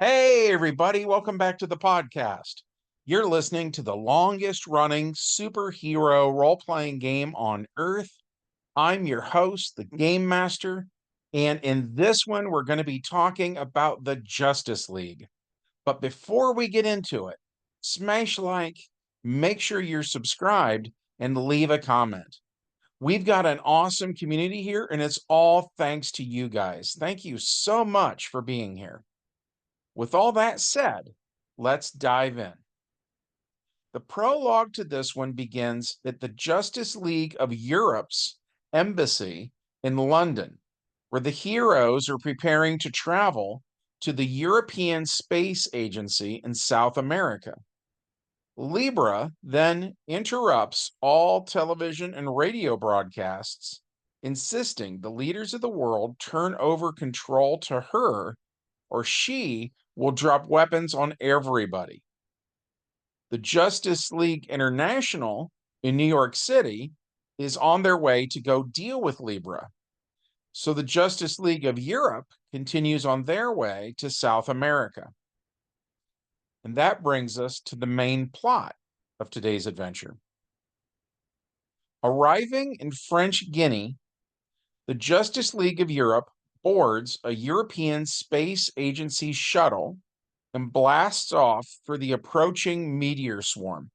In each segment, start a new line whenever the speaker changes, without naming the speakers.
Hey, everybody, welcome back to the podcast. You're listening to the longest running superhero role playing game on Earth. I'm your host, the Game Master, and in this one, we're going to be talking about the Justice League. But before we get into it, smash like, make sure you're subscribed, and leave a comment. We've got an awesome community here, and it's all thanks to you guys. Thank you so much for being here. With all that said, let's dive in. The prologue to this one begins at the Justice League of Europe's embassy in London, where the heroes are preparing to travel to the European Space Agency in South America. Libra then interrupts all television and radio broadcasts, insisting the leaders of the world turn over control to her or she will drop weapons on everybody. The Justice League International in New York City is on their way to go deal with Libra. So the Justice League of Europe continues on their way to South America. And that brings us to the main plot of today's adventure. Arriving in French Guiana, the Justice League of Europe boards a European Space Agency shuttle and blasts off for the approaching meteor swarm.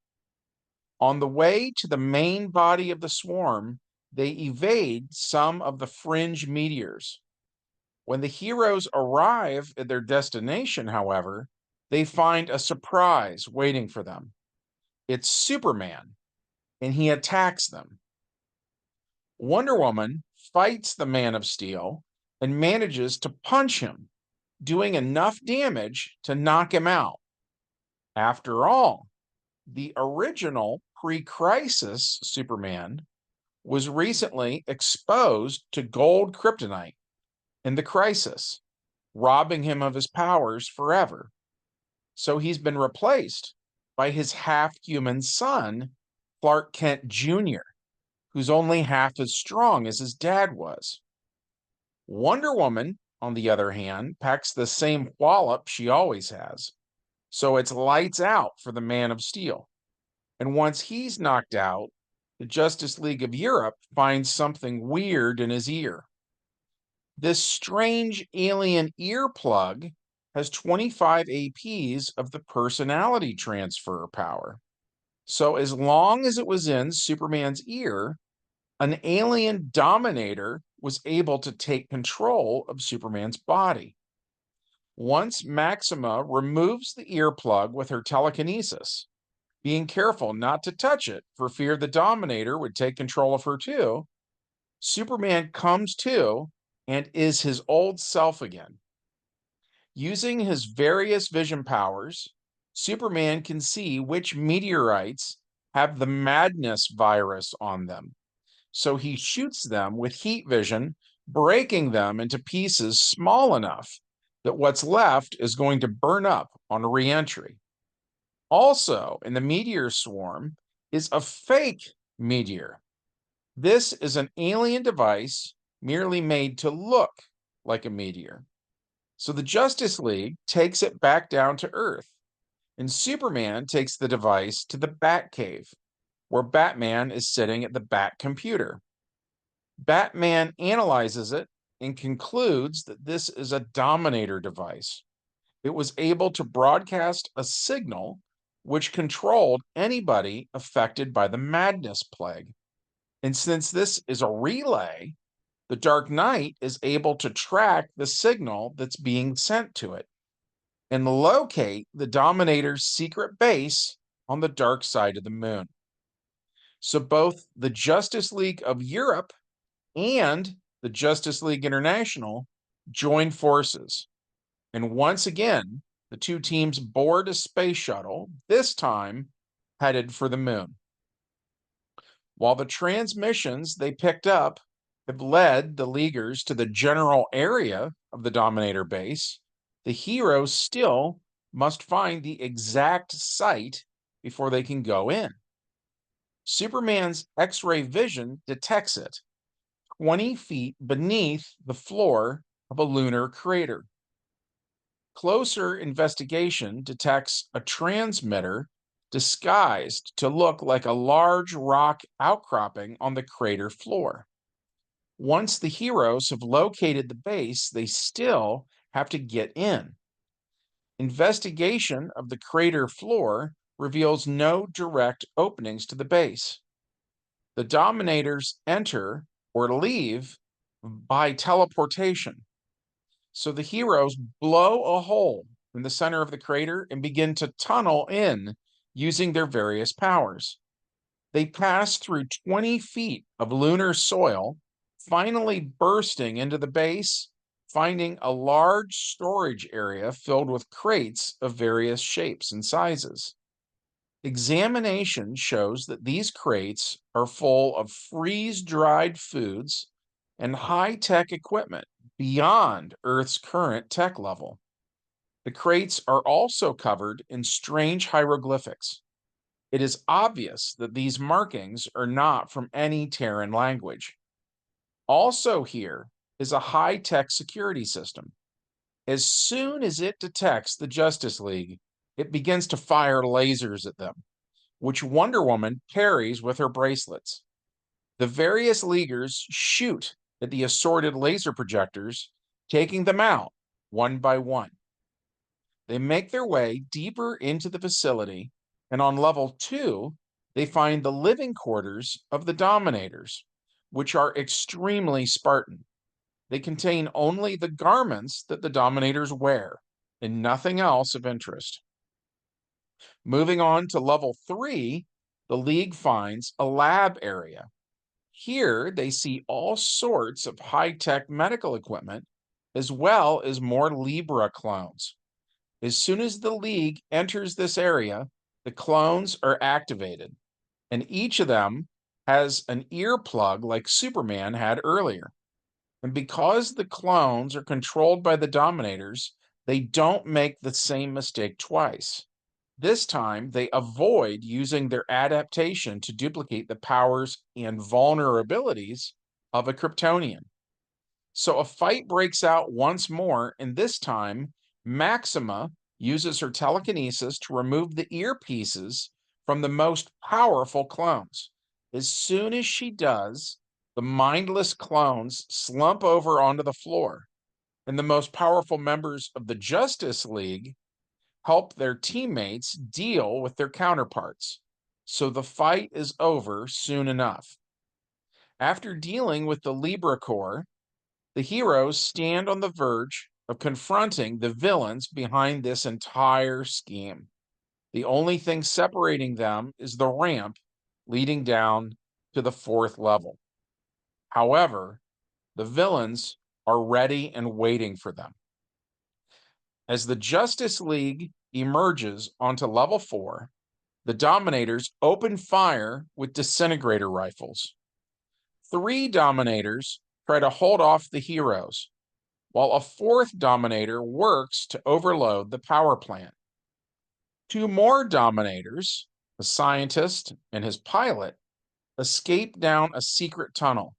On the way to the main body of the swarm, they evade some of the fringe meteors. When the heroes arrive at their destination, however, they find a surprise waiting for them. It's Superman, and he attacks them. Wonder Woman fights the Man of Steel and manages to punch him, doing enough damage to knock him out. After all, the original pre-crisis Superman was recently exposed to gold kryptonite in the crisis, robbing him of his powers forever. So he's been replaced by his half-human son, Clark Kent Jr., who's only half as strong as his dad was. Wonder Woman, on the other hand, packs the same wallop she always has. So it's lights out for the Man of Steel. And once he's knocked out, the Justice League of Europe finds something weird in his ear. This strange alien earplug has 25 APs of the personality transfer power. So as long as it was in Superman's ear, an alien dominator was able to take control of Superman's body. Once Maxima removes the earplug with her telekinesis, being careful not to touch it for fear the Dominator would take control of her too, Superman comes to and is his old self again. Using his various vision powers, Superman can see which meteorites have the madness virus on them. So he shoots them with heat vision, breaking them into pieces small enough that what's left is going to burn up on reentry. Also, in the meteor swarm is a fake meteor. This is an alien device merely made to look like a meteor. So the Justice League takes it back down to Earth, and Superman takes the device to the Batcave, where Batman is sitting at the Bat computer. Batman analyzes it and concludes that this is a Dominator device. It was able to broadcast a signal which controlled anybody affected by the madness plague. And since this is a relay, the Dark Knight is able to track the signal that's being sent to it and locate the Dominator's secret base on the dark side of the moon. So both the Justice League of Europe and the Justice League International join forces. And once again, the two teams board a space shuttle, this time headed for the moon. While the transmissions they picked up have led the Leaguers to the general area of the Dominator base, the heroes still must find the exact site before they can go in. Superman's X-ray vision detects it 20 feet beneath the floor of a lunar crater. Closer investigation detects a transmitter disguised to look like a large rock outcropping on the crater floor. Once the heroes have located the base, they still have to get in. Investigation of the crater floor reveals no direct openings to the base. The Dominators enter or leave by teleportation. So the heroes blow a hole in the center of the crater and begin to tunnel in using their various powers. They pass through 20 feet of lunar soil, finally bursting into the base, finding a large storage area filled with crates of various shapes and sizes. Examination shows that these crates are full of freeze-dried foods and high-tech equipment beyond Earth's current tech level. The crates are also covered in strange hieroglyphics. It is obvious that these markings are not from any Terran language. Also here is a high-tech security system. As soon as it detects the Justice League, it begins to fire lasers at them, which Wonder Woman parries with her bracelets. The various Leaguers shoot at the assorted laser projectors, taking them out one by one. They make their way deeper into the facility, and on level 2, they find the living quarters of the Dominators, which are extremely Spartan. They contain only the garments that the Dominators wear, and nothing else of interest. Moving on to level 3, the League finds a lab area. Here, they see all sorts of high-tech medical equipment, as well as more Libra clones. As soon as the League enters this area, the clones are activated, and each of them has an earplug like Superman had earlier. And because the clones are controlled by the Dominators, they don't make the same mistake twice. This time, they avoid using their adaptation to duplicate the powers and vulnerabilities of a Kryptonian. So a fight breaks out once more, and this time, Maxima uses her telekinesis to remove the earpieces from the most powerful clones. As soon as she does, the mindless clones slump over onto the floor, and the most powerful members of the Justice League help their teammates deal with their counterparts. So the fight is over soon enough. After dealing with the Libra Corps, the heroes stand on the verge of confronting the villains behind this entire scheme. The only thing separating them is the ramp leading down to the 4th level. However, the villains are ready and waiting for them. As the Justice League emerges onto level 4, the Dominators open fire with disintegrator rifles. 3 Dominators try to hold off the heroes, while a 4th Dominator works to overload the power plant. 2 more Dominators, a scientist and his pilot, escape down a secret tunnel.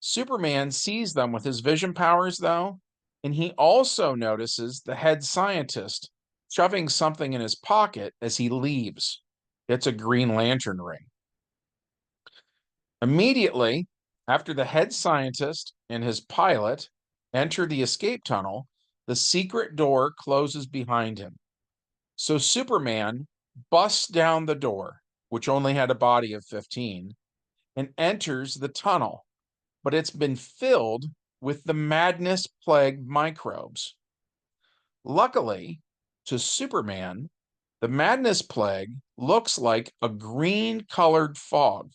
Superman sees them with his vision powers, though, and he also notices the head scientist shoving something in his pocket as he leaves. It's a Green Lantern ring. Immediately after the head scientist and his pilot enter the escape tunnel, the secret door closes behind him. So Superman busts down the door, which only had a body of 15, and enters the tunnel, but it's been filled with the madness plague microbes. Luckily, to Superman, the madness plague looks like a green-colored fog.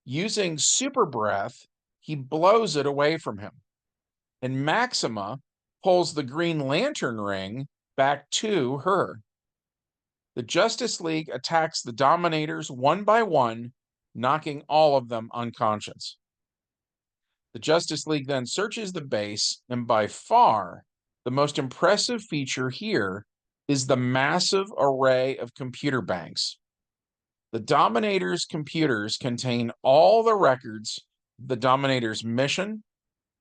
Using super breath, he blows it away from him, and Maxima pulls the Green Lantern ring back to her. The Justice League attacks the Dominators one by one, knocking all of them unconscious. The Justice League then searches the base, and by far, the most impressive feature here is the massive array of computer banks. The Dominator's computers contain all the records of the Dominator's mission,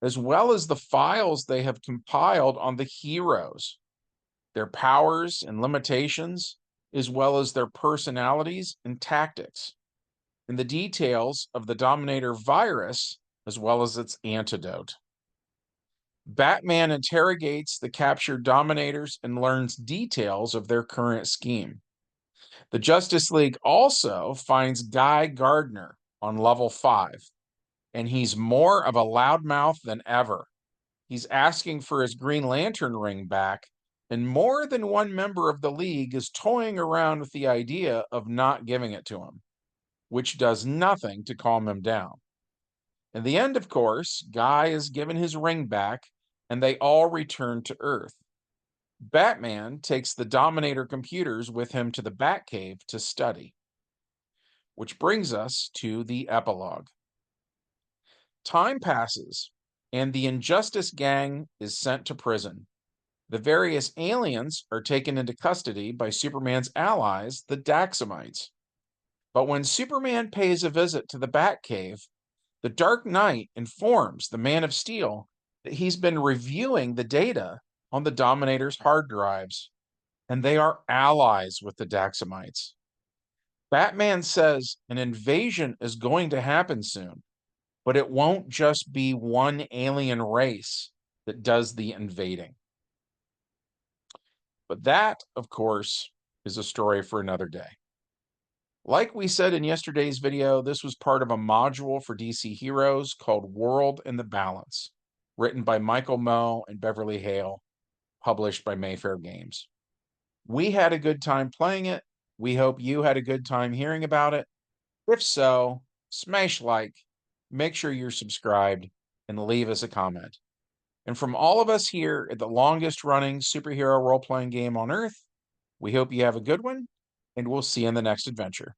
as well as the files they have compiled on the heroes, their powers and limitations, as well as their personalities and tactics, and the details of the Dominator virus, as well as its antidote. Batman interrogates the captured Dominators and learns details of their current scheme. The Justice League also finds Guy Gardner on level 5, and he's more of a loudmouth than ever. He's asking for his Green Lantern ring back, and more than one member of the League is toying around with the idea of not giving it to him, which does nothing to calm him down. In the end, of course, Guy is given his ring back, and they all return to Earth. Batman takes the Dominator computers with him to the Batcave to study. Which brings us to the epilogue. Time passes, and the Injustice Gang is sent to prison. The various aliens are taken into custody by Superman's allies, the Daxamites. But when Superman pays a visit to the Batcave, the Dark Knight informs the Man of Steel that he's been reviewing the data on the Dominator's hard drives, and they are allies with the Daxamites. Batman says an invasion is going to happen soon, but it won't just be one alien race that does the invading. But that, of course, is a story for another day. Like we said in yesterday's video, this was part of a module for DC Heroes called World in the Balance, written by Michael Moe and Beverly Hale, published by Mayfair Games. We had a good time playing it. We hope you had a good time hearing about it. If so, smash like, make sure you're subscribed, and leave us a comment. And from all of us here at the longest running superhero role-playing game on Earth, we hope you have a good one, and we'll see you in the next adventure.